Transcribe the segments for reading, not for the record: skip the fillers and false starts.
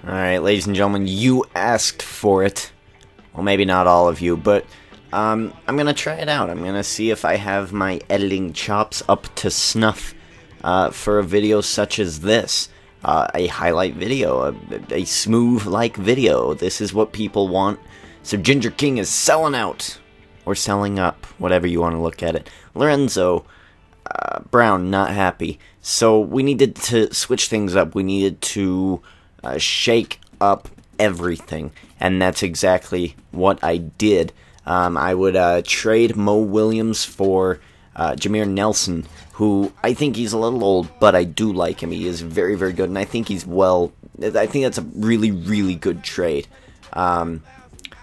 Alright, ladies and gentlemen, you asked for it. Well, maybe not all of you, but I'm gonna try it out. I'm gonna see if I have my editing chops up to snuff for a video such as this. A highlight video, a smooth-like video. This is what people want. So Ginger King is selling out. Or selling up, whatever you want to look at it. Lorenzo Brown, not happy. So we needed to switch things up. We needed to shake up everything. And that's exactly what I did. I would trade Mo Williams for Jameer Nelson, who I think he's a little old, but I do like him. He is very, very good, and I think he's I think that's a really, really good trade.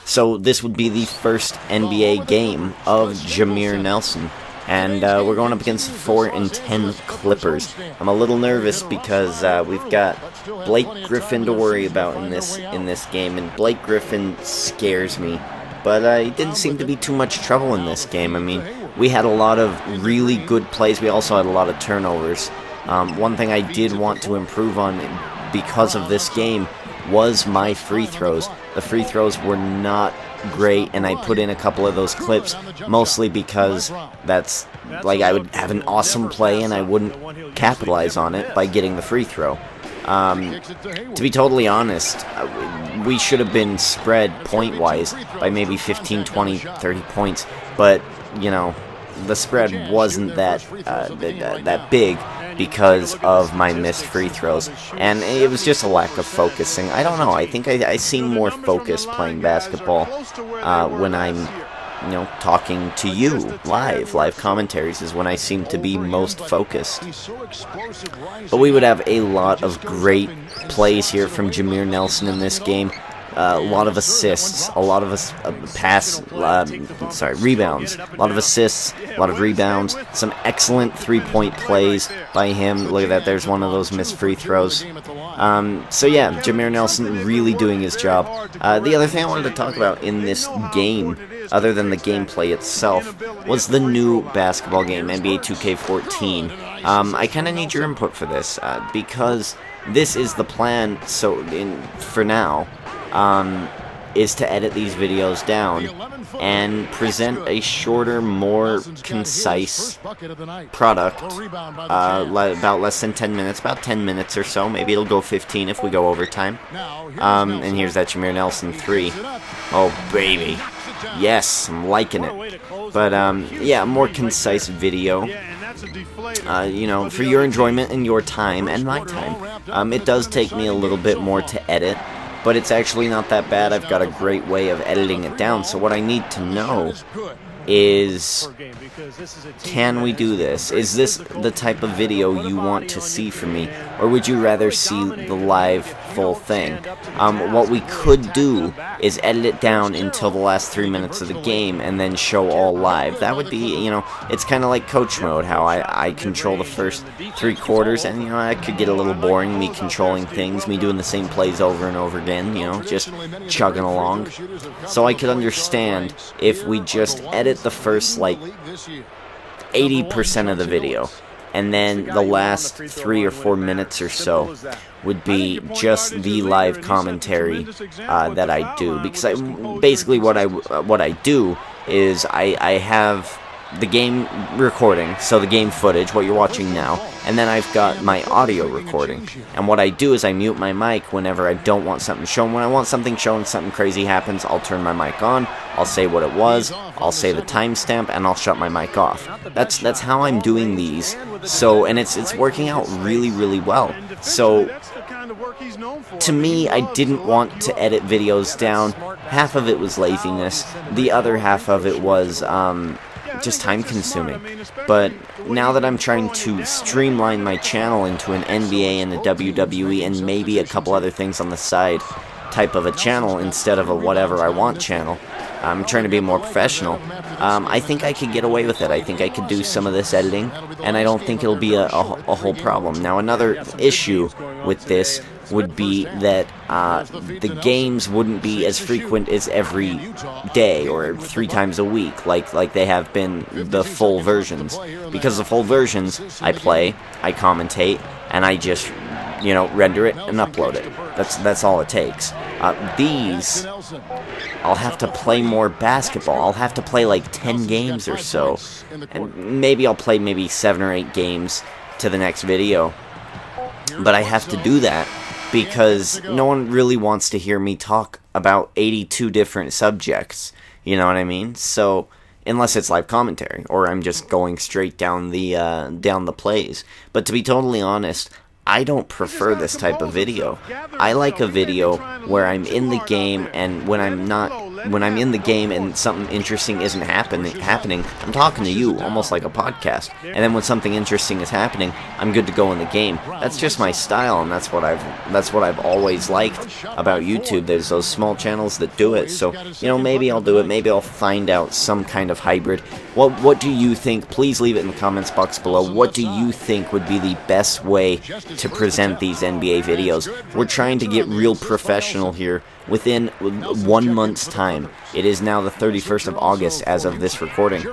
So this would be the first NBA game of Jameer Nelson, and we're going up against the 4-10 Clippers. I'm a little nervous because we've got Blake Griffin to worry about in this game, and Blake Griffin scares me. But he didn't seem to be too much trouble in this game. I mean, we had a lot of really good plays. We also had a lot of turnovers. One thing I did want to improve on because of this game was my free throws. The free throws were not great, and I put in a couple of those clips, mostly because that's, like, I would have an awesome play and I wouldn't capitalize on it by getting the free throw. To be totally honest, we should have been spread point-wise by maybe 15, 20, 30 points, but, you know, the spread wasn't that big because of my missed free throws, and it was just a lack of focusing. I don't know, I think I seem more focused playing basketball when I'm, you know, talking to you live commentaries is when I seem to be most focused. But we would have a lot of great plays here from Jameer Nelson in this game. A lot of assists, a lot of rebounds, a lot of assists, a lot of rebounds, some excellent three-point plays by him. Look at that, there's one of those missed free throws. So yeah, Jameer Nelson really doing his job. The other thing I wanted to talk about in this game, other than the gameplay itself, was the new basketball game, NBA 2K14. I kind of need your input for this, because this is the plan, for now, is to edit these videos down and present a shorter, more concise product, about less than 10 minutes, about 10 minutes or so. Maybe it'll go 15 if we go overtime. And here's that Jameer Nelson 3. Oh, baby. Yes, I'm liking it. But, yeah, more concise video. You know, for your enjoyment and your time and my time. It does take me a little bit more to edit, but it's actually not that bad. I've got a great way of editing it down. So what I need to know is, can we do this? Is this the type of video you want to see from me? Or would you rather see the live full thing? What we could do is edit it down until the last 3 minutes of the game and then show all live. That would be, you know, it's kind of like coach mode, how I control the first 3 quarters, and, you know, it could get a little boring, me controlling things, me doing the same plays over and over again, you know, just chugging along. So I could understand if we just edit the first, like, 80% of the video, and then the last 3 or 4 minutes or so would be just the live commentary that I do. Because basically what I do is I have the game recording, so the game footage, what you're watching now, and then I've got my audio recording. And what I do is I mute my mic whenever I don't want something shown. When I want something shown, something crazy happens, I'll turn my mic on, I'll say what it was, I'll say the timestamp, and I'll shut my mic off. That's how I'm doing these. So, and it's working out really, really well. So, to me, I didn't want to edit videos down. Half of it was laziness. The other half of it was, just time consuming. But now that I'm trying to streamline my channel into an NBA and a WWE and maybe a couple other things on the side type of a channel instead of a whatever I want channel, I'm trying to be more professional. I think I could get away with it. I think I could do some of this editing, and I don't think it'll be a whole problem. Now, another issue with this would be that the games wouldn't be as frequent as every day or 3 times a week like they have been the full versions. Because the full versions, I play, I commentate, and I just render it and upload it. That's all it takes. These, I'll have to play more basketball. I'll have to play like 10 games or so, and maybe I'll play maybe 7 or 8 games to the next video. But I have to do that because no one really wants to hear me talk about 82 different subjects. You know what I mean? So unless it's live commentary or I'm just going straight down the plays. But to be totally honest, I don't prefer this type of video. I like a video where I'm in the game, and when I'm in the game and something interesting isn't happening, I'm talking to you almost like a podcast. And then when something interesting is happening, I'm good to go in the game. That's just my style, and that's what I've always liked about YouTube. There's those small channels that do it. So, maybe I'll do it. Maybe I'll find out some kind of hybrid. What do you think? Please leave it in the comments box below. What do you think would be the best way to present these NBA videos? We're trying to get real professional here within 1 month's time. It is now the 31st of August as of this recording,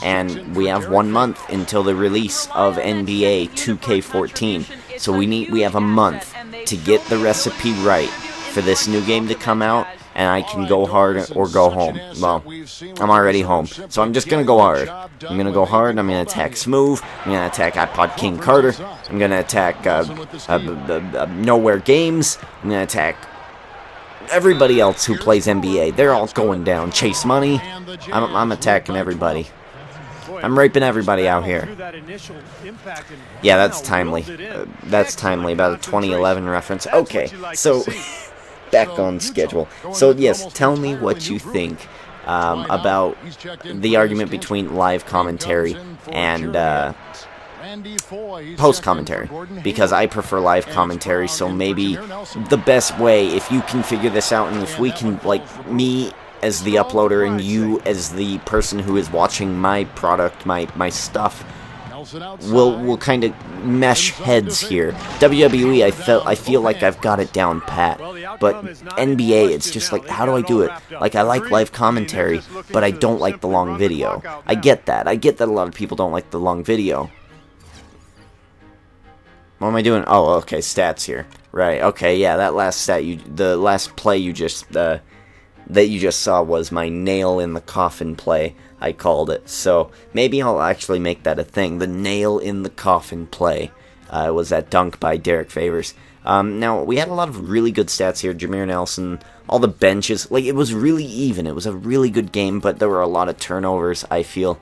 and we have 1 month until the release of NBA 2K14. So we have a month to get the recipe right for this new game to come out, and I can go hard or go home. Well, I'm already home, so I'm just going to go hard. I'm going to go hard, I'm going to attack Smooth, I'm going to attack iPod King Carter, I'm going to attack Nowhere Games, I'm going to attack everybody else who plays NBA. They're all going down. Chase Money, I'm attacking everybody. I'm raping everybody out here. Yeah, that's timely. That's timely, about a 2011 reference. Okay, so back on schedule. So yes, tell me what you think about the argument between live commentary and post commentary, because I prefer live commentary. So maybe the best way, if you can figure this out, and if we can, like, me as the uploader and you as the person who is watching my product, my stuff, we'll kind of mesh heads here. WWE, I feel like I've got it down pat, but NBA, it's just like, how do I do it? Like, I like live commentary, but I don't like the long video. I get that a lot of people don't like the long video. What am I doing? Oh, okay, stats here. Right, okay, yeah, that last stat, the last play that you just saw was my nail in the coffin play, I called it. So maybe I'll actually make that a thing. The nail in the coffin play was that dunk by Derek Favors. Now, we had a lot of really good stats here. Jameer Nelson, all the benches. Like, it was really even. It was a really good game, but there were a lot of turnovers, I feel.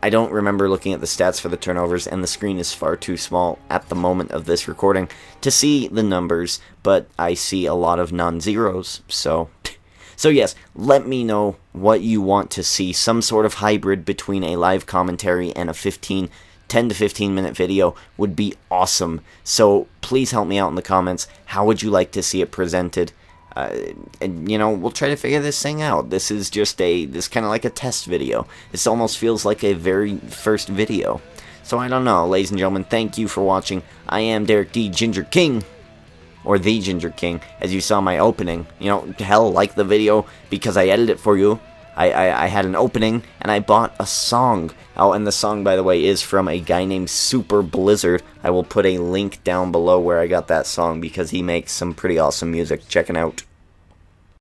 I don't remember looking at the stats for the turnovers, and the screen is far too small at the moment of this recording to see the numbers, but I see a lot of non-zeros, so yes, let me know what you want to see. Some sort of hybrid between a live commentary and a 10 to 15 minute video would be awesome. So please help me out in the comments. How would you like to see it presented? And we'll try to figure this thing out. This is just this kind of like a test video. This almost feels like a very first video. So I don't know, ladies and gentlemen, thank you for watching. I am Derek D. Ginger King, or the Ginger King, as you saw my opening. Hell, like the video because I edited it for you. I had an opening, and I bought a song. Oh, and the song, by the way, is from a guy named Super Blizzard. I will put a link down below where I got that song, because he makes some pretty awesome music. Check it out.